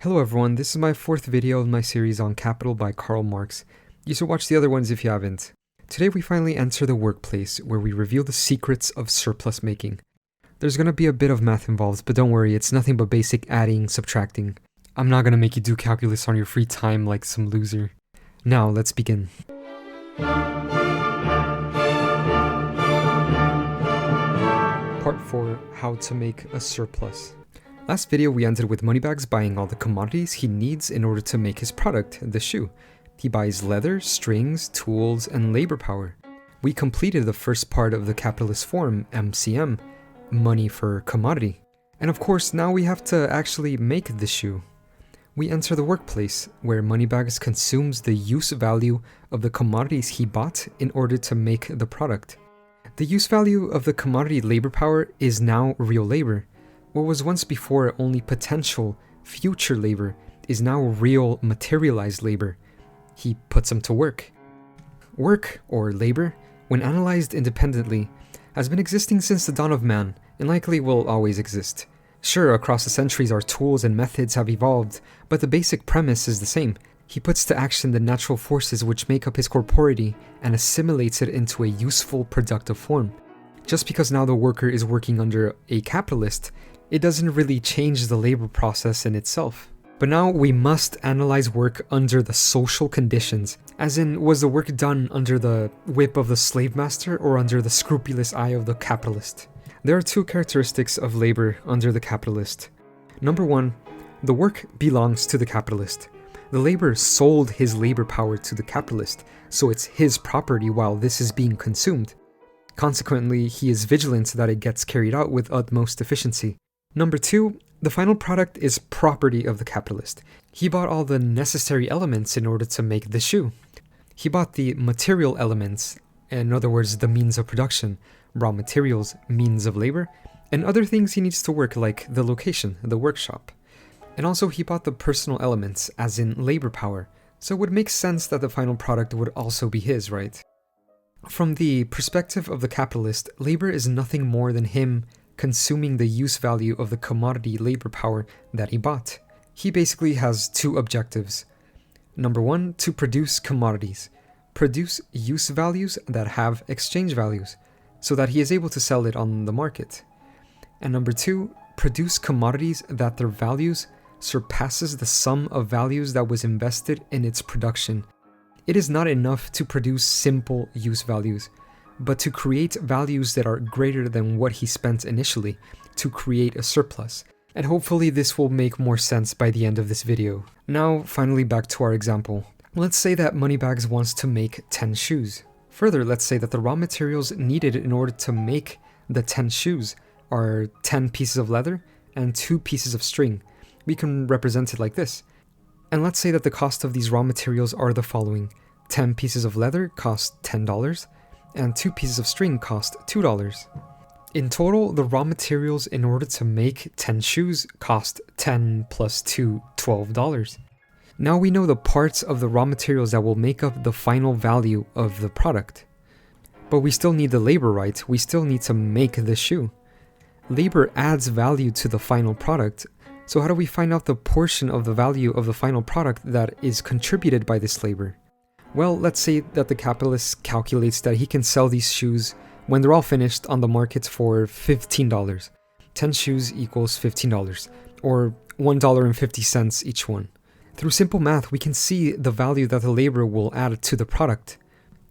Hello everyone, this is my fourth video in my series on Capital by Karl Marx. You should watch the other ones if you haven't. Today we finally enter the workplace, where we reveal the secrets of surplus making. There's gonna be a bit of math involved, but don't worry, it's nothing but basic adding, subtracting. I'm not gonna make you do calculus on your free time like some loser. Now, let's begin. Part 4, How to make a surplus. Last video we ended with Moneybags buying all the commodities he needs in order to make his product, the shoe. He buys leather, strings, tools, and labor power. We completed the first part of the capitalist form, MCM, money for commodity. And of course, now we have to actually make the shoe. We enter the workplace, where Moneybags consumes the use value of the commodities he bought in order to make the product. The use value of the commodity labor power is now real labor. What was once before only potential, future labor is now real, materialized labor. He puts them to work. Work, or labor, when analyzed independently, has been existing since the dawn of man, and likely will always exist. Sure, across the centuries our tools and methods have evolved, but the basic premise is the same. He puts to action the natural forces which make up his corporeity and assimilates it into a useful, productive form. Just because now the worker is working under a capitalist, it doesn't really change the labor process in itself. But now we must analyze work under the social conditions, as in, was the work done under the whip of the slave master or under the scrupulous eye of the capitalist? There are two characteristics of labor under the capitalist. Number one, the work belongs to the capitalist. The laborer sold his labor power to the capitalist, so it's his property while this is being consumed. Consequently, he is vigilant that it gets carried out with utmost efficiency. Number two, the final product is property of the capitalist. He bought all the necessary elements in order to make the shoe. He bought the material elements, in other words, the means of production, raw materials, means of labor, and other things he needs to work, like the location, the workshop. And also he bought the personal elements, as in labor power, so it would make sense that the final product would also be his, right? From the perspective of the capitalist, labor is nothing more than him consuming the use value of the commodity labor power that he bought. He basically has two objectives. Number one, to produce commodities. Produce use values that have exchange values, so that he is able to sell it on the market. And number two, produce commodities that their values surpasses the sum of values that was invested in its production. It is not enough to produce simple use values, but to create values that are greater than what he spent initially, to create a surplus. And hopefully this will make more sense by the end of this video. Now, finally back to our example. Let's say that Moneybags wants to make 10 shoes. Further, let's say that the raw materials needed in order to make the 10 shoes are 10 pieces of leather and 2 pieces of string. We can represent it like this. And let's say that the cost of these raw materials are the following. 10 pieces of leather cost $10, and 2 pieces of string cost $2. In total, the raw materials in order to make 10 shoes cost 10 plus 2, $12. Now we know the parts of the raw materials that will make up the final value of the product. But we still need the labor, right? We still need to make the shoe. Labor adds value to the final product, so how do we find out the portion of the value of the final product that is contributed by this labor? Well, let's say that the capitalist calculates that he can sell these shoes when they're all finished on the market for $15. 10 shoes equals $15, or $1.50 each one. Through simple math, we can see the value that the labor will add to the product.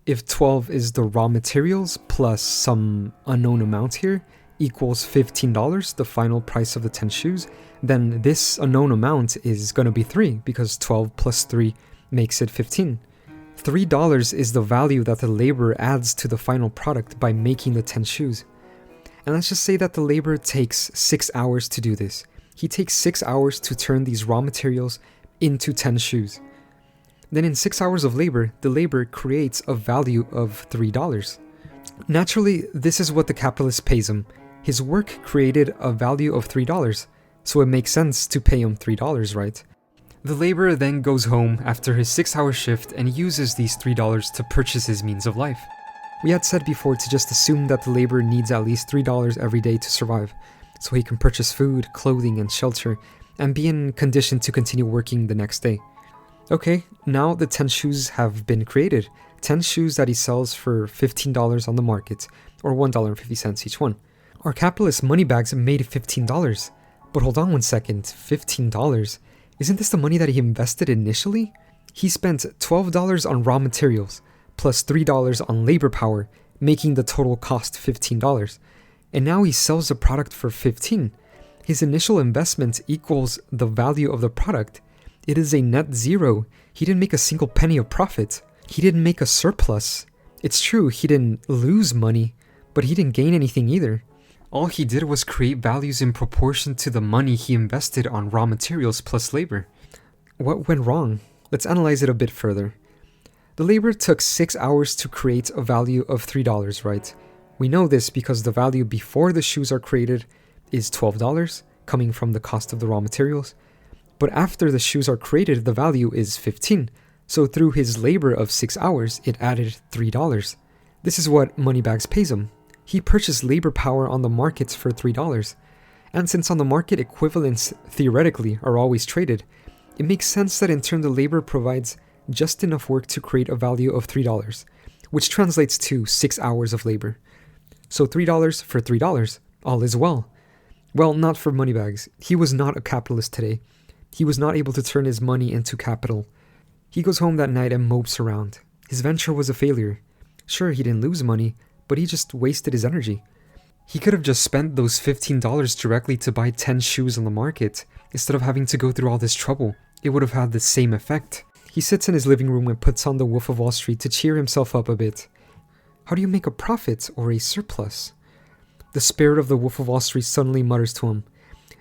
If 12 is the raw materials plus some unknown amount here equals $15, the final price of the 10 shoes, then this unknown amount is going to be 3, because 12 plus 3 makes it 15. $3 is the value that the laborer adds to the final product by making the 10 shoes. And let's just say that the laborer takes 6 hours to do this. He takes 6 hours to turn these raw materials into 10 shoes. Then in 6 hours of labor, the laborer creates a value of $3. Naturally, this is what the capitalist pays him. His work created a value of $3, so it makes sense to pay him $3, right? The laborer then goes home after his 6-hour shift and uses these $3 to purchase his means of life. We had said before to just assume that the laborer needs at least $3 every day to survive, so he can purchase food, clothing, and shelter, and be in condition to continue working the next day. Okay, now the 10 shoes have been created. 10 shoes that he sells for $15 on the market, or $1.50 each one. Our capitalist Moneybags made $15. But hold on one second, $15? Isn't this the money that he invested initially? He spent $12 on raw materials, plus $3 on labor power, making the total cost $15. And now he sells the product for $15. His initial investment equals the value of the product. It is a net zero. He didn't make a single penny of profit. He didn't make a surplus. It's true, he didn't lose money, but he didn't gain anything either. All he did was create values in proportion to the money he invested on raw materials plus labor. What went wrong? Let's analyze it a bit further. The labor took 6 hours to create a value of $3, right? We know this because the value before the shoes are created is $12, coming from the cost of the raw materials. But after the shoes are created, the value is $15. So through his labor of 6 hours, it added $3. This is what Moneybags pays him. He purchased labor power on the markets for $3. And since on the market equivalents theoretically are always traded, it makes sense that in turn the labor provides just enough work to create a value of $3, which translates to 6 hours of labor. So $3 for $3, all is well. Well, not for Moneybags. He was not a capitalist today. He was not able to turn his money into capital. He goes home that night and mopes around. His venture was a failure. Sure, he didn't lose money, but he just wasted his energy. He could have just spent those $15 directly to buy 10 shoes on the market, instead of having to go through all this trouble. It would have had the same effect. He sits in his living room and puts on the Wolf of Wall Street to cheer himself up a bit. How do you make a profit or a surplus? The spirit of the Wolf of Wall Street suddenly mutters to him,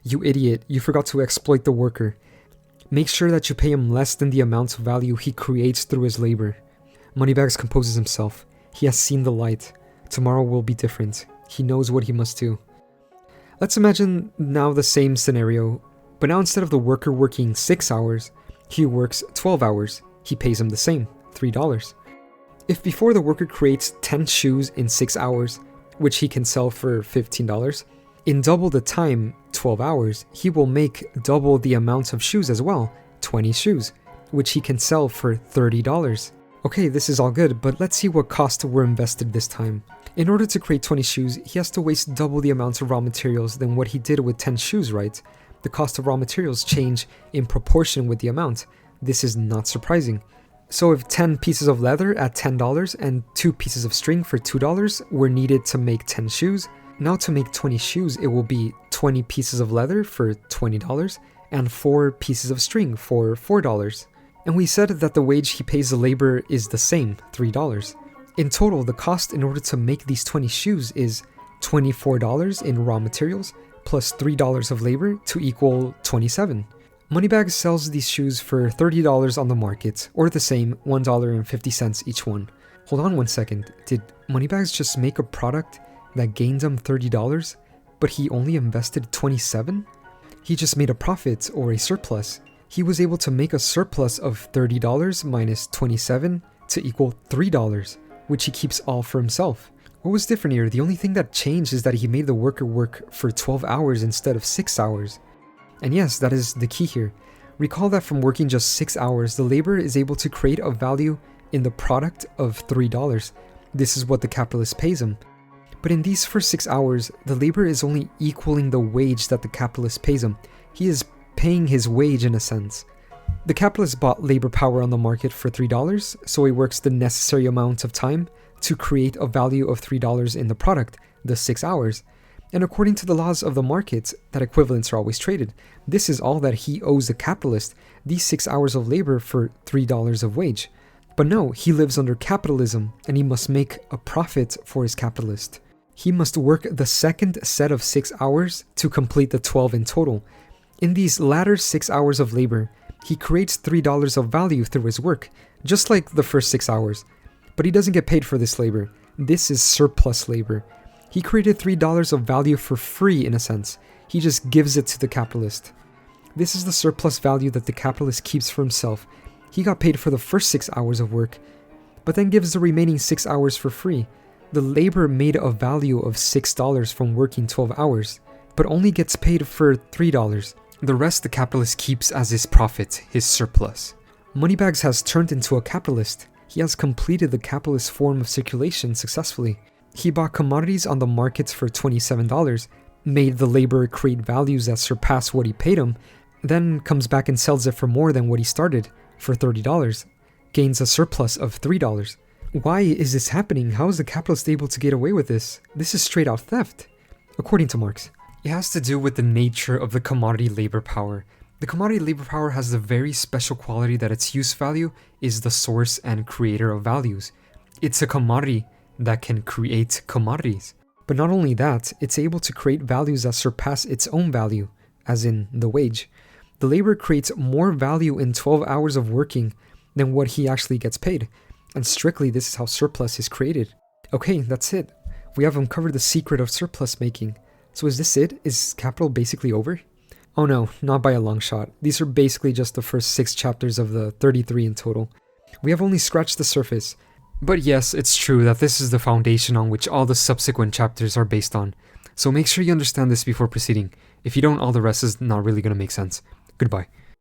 "You idiot, you forgot to exploit the worker. Make sure that you pay him less than the amount of value he creates through his labor." Moneybags composes himself. He has seen the light. Tomorrow will be different. He knows what he must do. Let's imagine now the same scenario, but now instead of the worker working 6 hours, he works 12 hours. He pays him the same, $3. If before the worker creates 10 shoes in 6 hours, which he can sell for $15, in double the time, 12 hours, he will make double the amount of shoes as well, 20 shoes, which he can sell for $30. Okay, this is all good, but let's see what costs were invested this time. In order to create 20 shoes, he has to waste double the amount of raw materials than what he did with 10 shoes, right? The cost of raw materials change in proportion with the amount. This is not surprising. So if 10 pieces of leather at $10 and 2 pieces of string for $2 were needed to make 10 shoes, now to make 20 shoes, it will be 20 pieces of leather for $20 and 4 pieces of string for $4. And we said that the wage he pays the labor is the same, $3. In total, the cost in order to make these 20 shoes is $24 in raw materials plus $3 of labor to equal $27. Moneybags sells these shoes for $30 on the market, or the same, $1.50 each one. Hold on one second, did Moneybags just make a product that gained him $30, but he only invested $27? He just made a profit or a surplus. He was able to make a surplus of $30 minus $27 to equal $3, which he keeps all for himself. What was different here? The only thing that changed is that he made the worker work for 12 hours instead of 6 hours. And yes, that is the key here. Recall that from working just 6 hours, the laborer is able to create a value in the product of $3. This is what the capitalist pays him. But in these first 6 hours, the laborer is only equaling the wage that the capitalist pays him. He is paying his wage in a sense. The capitalist bought labor power on the market for $3, so he works the necessary amount of time to create a value of $3 in the product, the 6 hours. And according to the laws of the market, that equivalents are always traded. This is all that he owes the capitalist, these 6 hours of labor for $3 of wage. But no, he lives under capitalism, and he must make a profit for his capitalist. He must work the second set of 6 hours to complete the 12 in total. In these latter 6 hours of labor, he creates $3 of value through his work, just like the first 6 hours. But he doesn't get paid for this labor. This is surplus labor. He created $3 of value for free in a sense. He just gives it to the capitalist. This is the surplus value that the capitalist keeps for himself. He got paid for the first 6 hours of work, but then gives the remaining 6 hours for free. The labor made a value of $6 from working 12 hours, but only gets paid for $3. The rest the capitalist keeps as his profit, his surplus. Moneybags has turned into a capitalist. He has completed the capitalist form of circulation successfully. He bought commodities on the markets for $27, made the laborer create values that surpass what he paid him, then comes back and sells it for more than what he started, for $30, gains a surplus of $3. Why is this happening? How is the capitalist able to get away with this? This is straight out theft, according to Marx. It has to do with the nature of the commodity labor power. The commodity labor power has the very special quality that its use value is the source and creator of values. It's a commodity that can create commodities. But not only that, it's able to create values that surpass its own value, as in the wage. The laborer creates more value in 12 hours of working than what he actually gets paid. And strictly, this is how surplus is created. Okay, that's it. We have uncovered the secret of surplus making. So is this it? Is capital basically over? Oh no, not by a long shot. These are basically just the first 6 chapters of the 33 in total. We have only scratched the surface. But yes, it's true that this is the foundation on which all the subsequent chapters are based on. So make sure you understand this before proceeding. If you don't, all the rest is not really going to make sense. Goodbye.